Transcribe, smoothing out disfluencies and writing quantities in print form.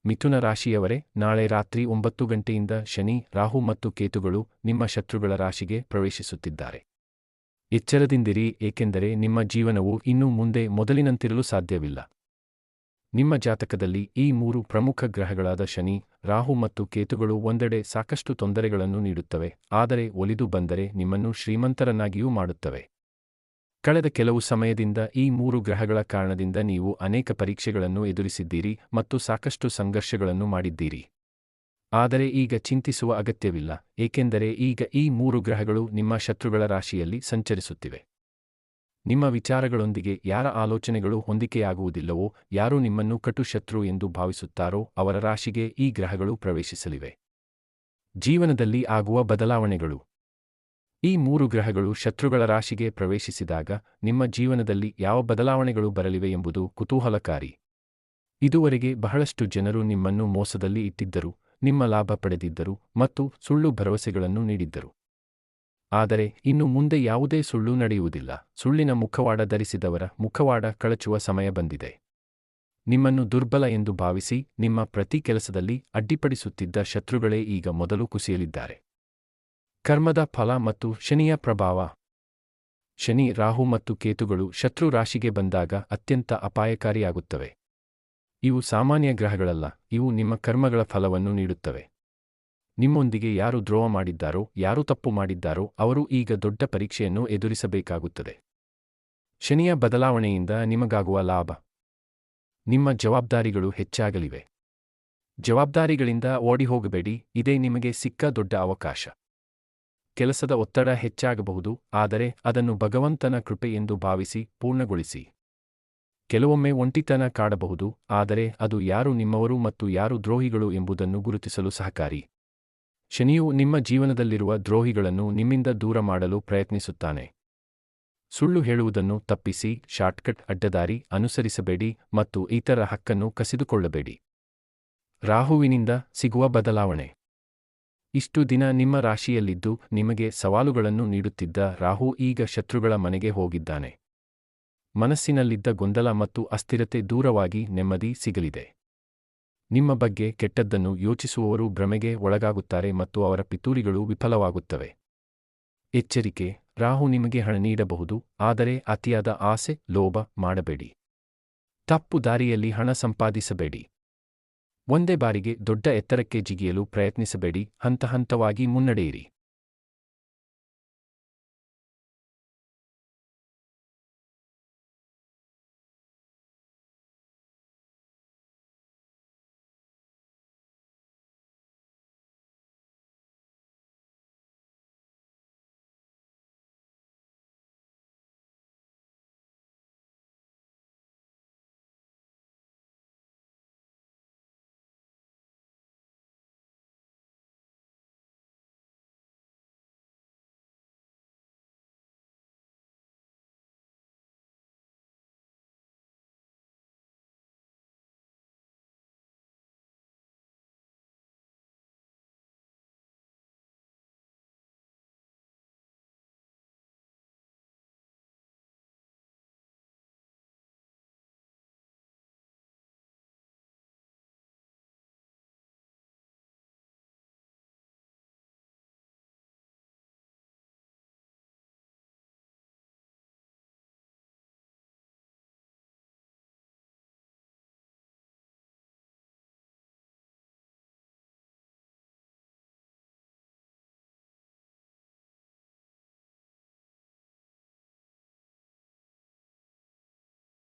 ಮಿಥುನ ರಾಶಿಯವರೇ, ನಾಳೆ ರಾತ್ರಿ 9 ಗಂಟೆಯಿಂದ ಶನಿ, ರಾಹು ಮತ್ತು ಕೇತುಗಳು ನಿಮ್ಮ ಶತ್ರುಗಳ ರಾಶಿಗೆ ಪ್ರವೇಶಿಸುತ್ತಿದ್ದಾರೆ. ಎಚ್ಚರದಿಂದಿರಿ, ಏಕೆಂದರೆ ನಿಮ್ಮ ಜೀವನವು ಇನ್ನು ಮುಂದೆ ಮೊದಲಿನಂತಿರಲು ಸಾಧ್ಯವಿಲ್ಲ. ನಿಮ್ಮ ಜಾತಕದಲ್ಲಿ ಈ 3 ಪ್ರಮುಖ ಗ್ರಹಗಳಾದ ಶನಿ, ರಾಹು ಮತ್ತು ಕೇತುಗಳು ಒಂದೆಡೆ ಸಾಕಷ್ಟು ತೊಂದರೆಗಳನ್ನು ನೀಡುತ್ತವೆ, ಆದರೆ ಒಲಿದು ಬಂದರೆ ನಿಮ್ಮನ್ನು ಶ್ರೀಮಂತರನ್ನಾಗಿಯೂ ಮಾಡುತ್ತವೆ. ಕಳೆದ ಕೆಲವು ಸಮಯದಿಂದ ಈ 3 ಗ್ರಹಗಳ ಕಾರಣದಿಂದ ನೀವು ಅನೇಕ ಪರೀಕ್ಷೆಗಳನ್ನು ಎದುರಿಸಿದ್ದೀರಿ ಮತ್ತು ಸಾಕಷ್ಟು ಸಂಘರ್ಷಗಳನ್ನು ಮಾಡಿದ್ದೀರಿ. ಆದರೆ ಈಗ ಚಿಂತಿಸುವ ಅಗತ್ಯವಿಲ್ಲ, ಏಕೆಂದರೆ ಈಗ ಈ 3 ಗ್ರಹಗಳು ನಿಮ್ಮ ಶತ್ರುಗಳ ರಾಶಿಯಲ್ಲಿ ಸಂಚರಿಸುತ್ತಿವೆ. ನಿಮ್ಮ ವಿಚಾರಗಳೊಂದಿಗೆ ಯಾರ ಆಲೋಚನೆಗಳು ಹೊಂದಿಕೆಯಾಗುವುದಿಲ್ಲವೋ, ಯಾರು ನಿಮ್ಮನ್ನು ಕಟು ಶತ್ರು ಎಂದು ಭಾವಿಸುತ್ತಾರೋ ಅವರ ರಾಶಿಗೆ ಈ ಗ್ರಹಗಳು ಪ್ರವೇಶಿಸಲಿವೆ. ಜೀವನದಲ್ಲಿ ಆಗುವ ಬದಲಾವಣೆಗಳು. ಈ 3 ಗ್ರಹಗಳು ಶತ್ರುಗಳ ರಾಶಿಗೆ ಪ್ರವೇಶಿಸಿದಾಗ ನಿಮ್ಮ ಜೀವನದಲ್ಲಿ ಯಾವ ಬದಲಾವಣೆಗಳು ಬರಲಿವೆ ಎಂಬುದು ಕುತೂಹಲಕಾರಿ. ಇದುವರೆಗೆ ಬಹಳಷ್ಟು ಜನರು ನಿಮ್ಮನ್ನು ಮೋಸದಲ್ಲಿ ಇಟ್ಟಿದ್ದರು, ನಿಮ್ಮ ಲಾಭ ಪಡೆದಿದ್ದರು ಮತ್ತು ಸುಳ್ಳು ಭರವಸೆಗಳನ್ನು ನೀಡಿದ್ದರು. ಆದರೆ ಇನ್ನು ಮುಂದೆ ಯಾವುದೇ ಸುಳ್ಳು ನಡೆಯುವುದಿಲ್ಲ. ಸುಳ್ಳಿನ ಮುಖವಾಡ ಧರಿಸಿದವರ ಮುಖವಾಡ ಕಳಚುವ ಸಮಯ ಬಂದಿದೆ. ನಿಮ್ಮನ್ನು ದುರ್ಬಲ ಎಂದು ಭಾವಿಸಿ ನಿಮ್ಮ ಪ್ರತಿ ಕೆಲಸದಲ್ಲಿ ಅಡ್ಡಿಪಡಿಸುತ್ತಿದ್ದ ಶತ್ರುಗಳೇ ಈಗ ಮೊದಲು ಕುಸಿಯಲಿದ್ದಾರೆ. ಕರ್ಮದ ಫಲ ಮತ್ತು ಶನಿಯ ಪ್ರಭಾವ. ಶನಿ, ರಾಹು ಮತ್ತು ಕೇತುಗಳು ಶತ್ರು ರಾಶಿಗೆ ಬಂದಾಗ ಅತ್ಯಂತ ಅಪಾಯಕಾರಿಯಾಗುತ್ತವೆ. ಇವು ಸಾಮಾನ್ಯ ಗ್ರಹಗಳಲ್ಲ, ಇವು ನಿಮ್ಮ ಕರ್ಮಗಳ ಫಲವನ್ನು ನೀಡುತ್ತವೆ. ನಿಮ್ಮೊಂದಿಗೆ ಯಾರು ದ್ರೋಹ ಮಾಡಿದ್ದಾರೋ, ಯಾರು ತಪ್ಪು ಮಾಡಿದ್ದಾರೋ ಅವರು ಈಗ ದೊಡ್ಡ ಪರೀಕ್ಷೆಯನ್ನು ಎದುರಿಸಬೇಕಾಗುತ್ತದೆ. ಶನಿಯ ಬದಲಾವಣೆಯಿಂದ ನಿಮಗಾಗುವ ಲಾಭ. ನಿಮ್ಮ ಜವಾಬ್ದಾರಿಗಳು ಹೆಚ್ಚಾಗಲಿವೆ. ಜವಾಬ್ದಾರಿಗಳಿಂದ ಓಡಿಹೋಗಬೇಡಿ, ಇದೇ ನಿಮಗೆ ಸಿಕ್ಕ ದೊಡ್ಡ ಅವಕಾಶ. ಕೆಲಸದ ಒತ್ತಡ ಹೆಚ್ಚಾಗಬಹುದು, ಆದರೆ ಅದನ್ನು ಭಗವಂತನ ಕೃಪೆ ಎಂದು ಭಾವಿಸಿ ಪೂರ್ಣಗೊಳಿಸಿ. ಕೆಲವೊಮ್ಮೆ ಒಂಟಿತನ ಕಾಡಬಹುದು, ಆದರೆ ಅದು ಯಾರು ನಿಮ್ಮವರು ಮತ್ತು ಯಾರು ದ್ರೋಹಿಗಳು ಎಂಬುದನ್ನು ಗುರುತಿಸಲು ಸಹಕಾರಿ. ಶನಿಯು ನಿಮ್ಮ ಜೀವನದಲ್ಲಿರುವ ದ್ರೋಹಿಗಳನ್ನು ನಿಮ್ಮಿಂದ ದೂರ ಮಾಡಲು ಪ್ರಯತ್ನಿಸುತ್ತಾನೆ. ಸುಳ್ಳು ಹೇಳುವುದನ್ನು ತಪ್ಪಿಸಿ, ಶಾರ್ಟ್ಕಟ್ ಅಡ್ಡದಾರಿ ಅನುಸರಿಸಬೇಡಿ ಮತ್ತು ಇತರ ಹಕ್ಕನ್ನು ಕಸಿದುಕೊಳ್ಳಬೇಡಿ. ರಾಹುವಿನಿಂದ ಸಿಗುವ ಬದಲಾವಣೆ. ಇಷ್ಟು ದಿನ ನಿಮ್ಮ ರಾಶಿಯಲ್ಲಿದ್ದು ನಿಮಗೆ ಸವಾಲುಗಳನ್ನು ನೀಡುತ್ತಿದ್ದ ರಾಹು ಈಗ ಶತ್ರುಗಳ ಮನೆಗೆ ಹೋಗಿದ್ದಾನೆ. ಮನಸ್ಸಿನಲ್ಲಿದ್ದ ಗೊಂದಲ ಮತ್ತು ಅಸ್ಥಿರತೆ ದೂರವಾಗಿ ನೆಮ್ಮದಿ ಸಿಗಲಿದೆ. ನಿಮ್ಮ ಬಗ್ಗೆ ಕೆಟ್ಟದ್ದನ್ನು ಯೋಚಿಸುವವರು ಭ್ರಮೆಗೆ ಒಳಗಾಗುತ್ತಾರೆ ಮತ್ತು ಅವರ ಪಿತೂರಿಗಳು ವಿಫಲವಾಗುತ್ತವೆ. ಎಚ್ಚರಿಕೆ: ರಾಹು ನಿಮಗೆ ಹಣ ನೀಡಬಹುದು, ಆದರೆ ಅತಿಯಾದ ಆಸೆ, ಲೋಭ ಮಾಡಬೇಡಿ. ತಪ್ಪು ದಾರಿಯಲ್ಲಿ ಹಣ ಸಂಪಾದಿಸಬೇಡಿ. ಒಂದೇ ಬಾರಿಗೆ ದೊಡ್ಡ ಎತ್ತರಕ್ಕೆ ಜಿಗಿಯಲು ಪ್ರಯತ್ನಿಸಬೇಡಿ, ಹಂತ ಹಂತವಾಗಿ ಮುನ್ನಡೆಯಿರಿ.